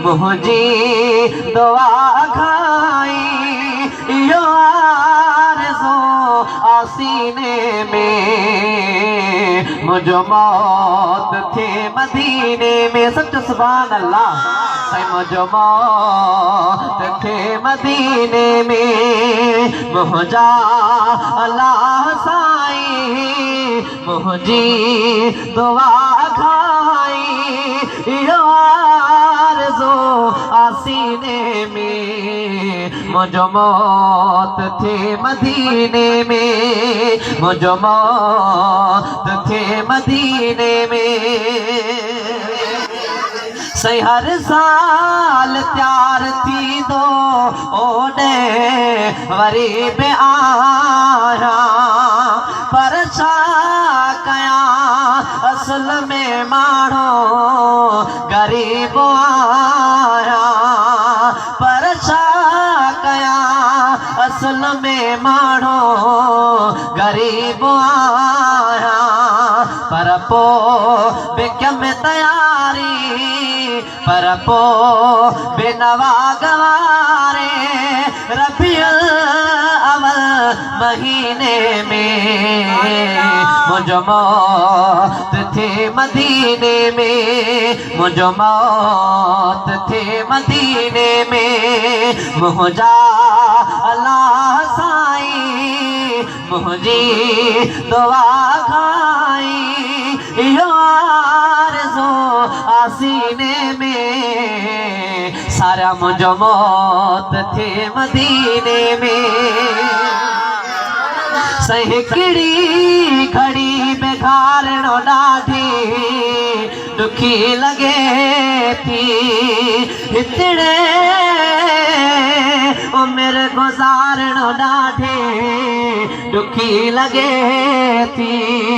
मुझी दुआ खाई यो आरज़ू आसीने में मुझो मौत थे मदीने में। सच सुभान अल्लाह। मुझो मौत थे मदीने में मुझा अल्लाह साई मुझी दुआ खाई यो आरज़ू आसीने में मुझो मौत थे मदीने में मुझो मौत थे मदीने में। सही हर साल त्यार थी दो ओने वरी बे आया पर छा कया असल में माण्हू गरीब आया पर छा कया असल में माण्हू गरीब आया पर पो बेकम तयारी पर पो बेनवा गवारे रबियुल अवल महीने में मुझो मौत थे मदीने में मुझो मौत थे मदीने में मुझा अल्लाह साई मुझी दुआ खाई यो आरज़ू आसीने में सारा मुझो मौत थे मदीने में। सही किड़ी घड़ी बेघारणो ॾाढी दुखी लगे थी हितड़े उम्र गुजारणो ॾाढी दुखी लगे थी।